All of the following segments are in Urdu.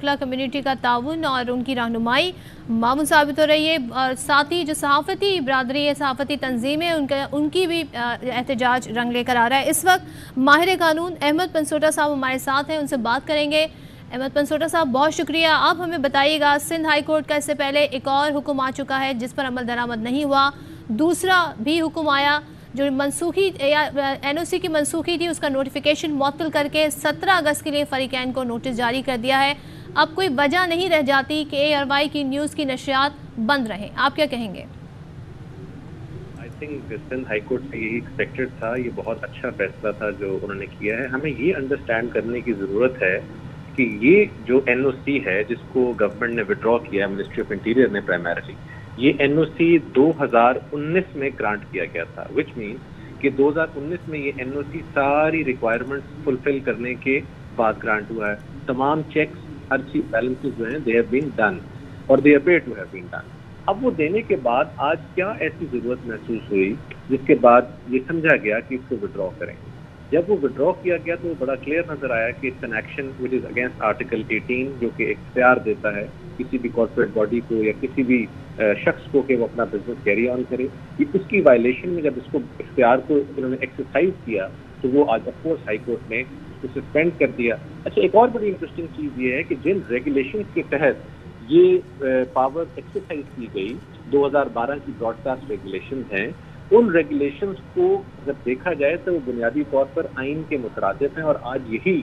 شکلا کمیونٹی کا تعاون اور ان کی رہنمائی معمول ثابت ہو رہی ہے، اور ساتھ ہی جو صحافتی برادری ہے، صحافتی تنظیمیں، ان کی بھی احتجاج رنگ لے کر آ رہا ہے۔ اس وقت ماہر قانون احمد پنسوٹا صاحب ہمارے ساتھ ہیں، ان سے بات کریں گے۔ احمد پنسوٹا صاحب بہت شکریہ۔ آپ ہمیں بتائیے گا، سندھ ہائی کورٹ کا اس سے پہلے ایک اور حکم آ چکا ہے جس پر عمل درآمد نہیں ہوا، دوسرا بھی حکم آیا جو منسوخی یا این او سی کی منسوخی تھی، اس کا نوٹیفیکیشن معطل کر کے 17 اگست کے لیے فریقین کو نوٹس جاری کر دیا ہے۔ اب کوئی وجہ نہیں رہ جاتی کہ اے آر وائی کی نیوز کی نشریات بند رہیں، آپ کیا کہیں گے؟ I think Sindh high court سے یہی ایکسپیکٹڈ تھا، یہ بہت اچھا فیصلہ تھا جو انہوں نے کیا ہے۔ ہمیں یہ انڈرسٹینڈ کرنے کی ضرورت ہے کہ یہ جو این او سی ہے جس کو گورنمنٹ نے وڈرا کیا ہے، منسٹری آف انٹیریئر نے پرائمرلی، یہ این او سی 2019 میں گرانٹ کیا گیا تھا، وچ مینس کہ 2019 میں یہ این او سی ساری ریکوائرمنٹس فلفل کرنے کے بعد گرانٹ ہوا ہے۔ تمام چیکس، ہر چیز، بیلنسز جو ہیں دے ہیو بین ڈن اور they appear to have been done. اب وہ دینے کے بعد آج کیا ایسی ضرورت محسوس ہوئی جس کے بعد یہ سمجھا گیا کہ اس کو وڈرا کریں؟ جب وہ وڈرا کیا گیا تو بڑا کلیئر نظر آیا کہ it's an action which is against article 18 جو کہ اختیار دیتا ہے کسی بھی کارپوریٹ باڈی کو یا کسی بھی شخص کو کہ وہ اپنا بزنس کیری آن کرے۔ اس کی وائلیشن میں جب اس کو اختیار کو انہوں نے ایکسرسائز کیا تو وہ آج آف کورس ہائی کورٹ نے اس کو سسپینڈ کر دیا۔ اچھا، ایک اور بڑی انٹرسٹنگ چیز یہ ہے کہ جن ریگولیشنز کے تحت یہ پاور ایکسرسائز کی گئی، 2012 کی براڈ کاسٹ ریگولیشنز ہیں، ان ریگولیشنز کو جب دیکھا جائے تو وہ بنیادی طور پر آئین کے مترادف ہیں، اور آج یہی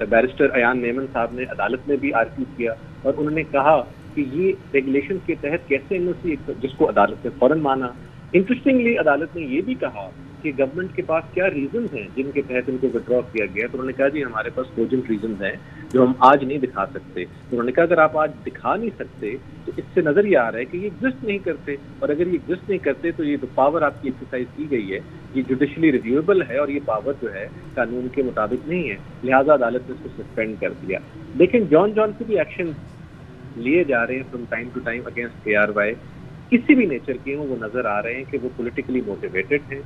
بیرسٹر ایان میمن صاحب نے عدالت میں بھی آرگیو کیا اور انہوں نے کہا کہ یہ ریگولیشن کے تحت کیسے این او سی، جس کو عدالت نے فوراً مانا۔ انٹرسٹنگلی عدالت نے یہ بھی کہا کہ گورنمنٹ کے پاس کیا ریزنز ہیں جن کے تحت ان کو وڈرا کیا گیا، تو انہوں نے کہا جی ہمارے پاس کوجنٹ ریزنز ہیں جو ہم آج نہیں دکھا سکتے۔ انہوں نے کہا اگر آپ آج دکھا نہیں سکتے تو اس سے نظر یہ آ رہا ہے کہ یہ ایگزسٹ نہیں کرتے، اور اگر یہ ایگزسٹ نہیں کرتے تو یہ جو پاور آپ کی ایکسرسائز کی گئی ہے یہ جوڈیشلی ریویویبل ہے، اور یہ پاور جو ہے قانون کے مطابق نہیں ہے، لہٰذا عدالت نے اس کو سسپینڈ کر دیا۔ لیکن جان سے بھی ایکشن لیے جا رہے ہیں from time to time against A R Y, کسی بھی نیچر کے ہوں، وہ نظر آ رہے ہیں کہ وہ پولیٹیکلی موٹیویٹڈ ہیں،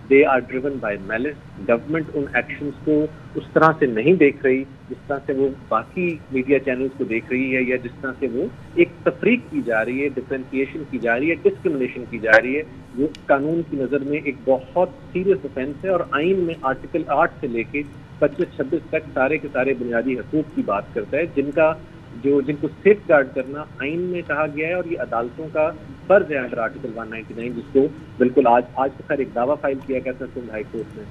they are driven by malice. Government ان ایکشنز کو اس طرح سے نہیں دیکھ رہی جس طرح سے وہ باقی میڈیا چینلز کو دیکھ رہی ہے، یا جس طرح سے وہ ایک تفریق کی جا رہی ہے، ڈفرینسیشن کی جا رہی ہے، ڈسکرمنیشن کی جا رہی ہے، جو قانون کی نظر میں ایک بہت سیریس اوفینس ہے، اور آئین میں آرٹیکل 8 سے لے کے 25-26 تک سارے کے سارے بنیادی حقوق کی بات کرتا ہے، جن کو سیف گارڈ کرنا آئین میں کہا گیا ہے، اور یہ عدالتوں کا فرض ہے انڈر آرٹیکل 199، جس کو بالکل آج تو خیر ایک دعویٰ فائل کیا گیا تھا سندھ ہائی کورٹ میں۔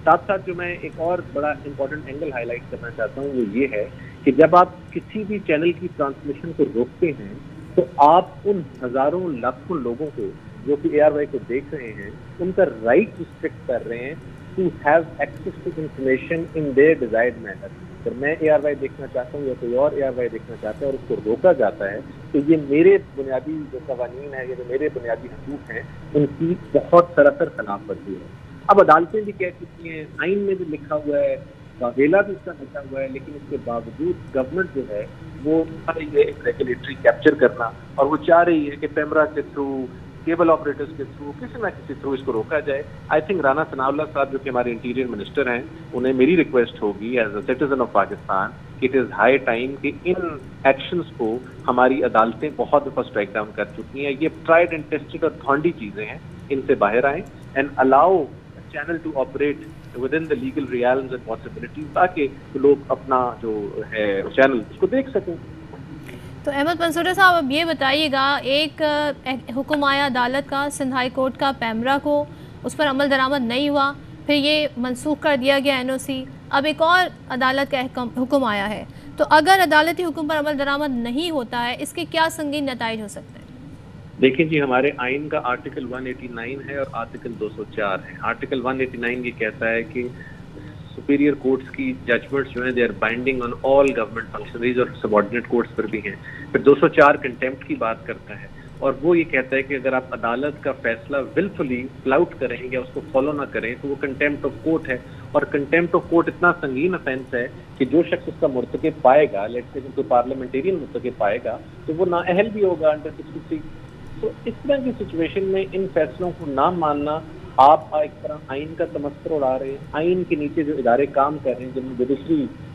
ساتھ ساتھ جو میں ایک اور بڑا امپورٹنٹ اینگل ہائی لائٹ کرنا چاہتا ہوں وہ یہ ہے کہ جب آپ کسی بھی چینل کی ٹرانسمیشن کو روکتے ہیں تو آپ ان ہزاروں لاکھوں لوگوں کو جو کہ اے آر وائی کو دیکھ رہے ہیں ان کا رائٹ ریسٹرکٹ کر رہے ہیں to have access to information in their desired manner. اگر میں اے آر وائی دیکھنا چاہتا ہوں یا کوئی اور اے آر وائی دیکھنا چاہتا ہے اور اس کو روکا جاتا ہے تو یہ میرے بنیادی جو قوانین ہیں، یہ جو میرے بنیادی حقوق ہیں، ان کی بہت سراسر خلاف ورزی ہے۔ اب عدالتیں بھی کہہ چکی ہیں، آئین میں بھی لکھا ہوا ہے، واویلا بھی اس کا لکھا ہوا ہے، لیکن اس کے باوجود گورنمنٹ جو ہے وہ چاہ رہی ہے ایک ریگولیٹری کیپچر کرنا، اور وہ چاہ رہی ہے کہ پیمرا کے تھرو، کیبل آپریٹرز کے تھرو، کسی نہ کسی تھرو اس کو روکا جائے۔ آئی تھنک رانا ثناء اللہ صاحب جو کہ ہمارے انٹیریئر منسٹر ہیں، انہیں میری ریکویسٹ ہوگی as a citizen of Pakistan کہ اٹ از ہائی ٹائم کہ ان ایکشنز کو ہماری عدالتیں بہت دفعہ اسٹرائک ڈاؤن کر چکی ہیں، یہ ٹرائڈ اینڈ ٹیسٹڈ اور دھانڈی چیزیں ہیں، ان سے باہر آئیں and allow channel to operate within the legal realms and possibilities, تاکہ لوگ اپنا جو ہے چینل اس کو دیکھ سکیں۔ تو احمد پنسوٹا صاحب اب یہ بتائیے گا، ایک حکم آیا عدالت کا سندھ ہائی کورٹ کا پیمرا کو، اس پر عمل درآمد نہیں ہوا، پھر یہ منسوخ کر دیا گیا این او سی، اب ایک اور عدالت کا حکم آیا ہے، تو اگر عدالتی حکم پر عمل درآمد نہیں ہوتا ہے اس کے کیا سنگین نتائج ہو سکتے ہیں؟ دیکھیں جی، ہمارے آئین کا آرٹیکل 189 ہے اور آرٹیکل 204 ہے۔ آرٹیکل 189 یہ کہتا ہے کہ سپیریئر کورٹس کی ججمنٹس جو ہیں they are binding on all government functionaries, اور سبارڈینیٹ کورٹس پر بھی ہیں۔ پھر 204 کنٹیمپٹ کی بات کرتا ہے، اور وہ یہ کہتا ہے کہ اگر آپ عدالت کا فیصلہ ولفلی فلاؤٹ کریں یا اس کو فالو نہ کریں تو وہ کنٹیمپٹ آف کورٹ ہے، اور کنٹیمپٹ آف کورٹ اتنا سنگین offense ہے کہ جو شخص اس کا مرتکب پائے گا، لیٹس سے کوئی پارلیمنٹیرین مرتکب پائے گا تو وہ نااہل بھی ہوگا انڈر 63۔ تو اس طرح کی سچویشن میں ان فیصلوں کو نہ ماننا، آپ ایک طرح آئین کا تمسخر اڑا رہے ہیں۔ آئین کے نیچے جو ادارے کام کر رہے ہیں، جن میں جوڈیشری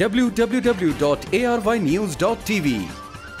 www.arynews.tv।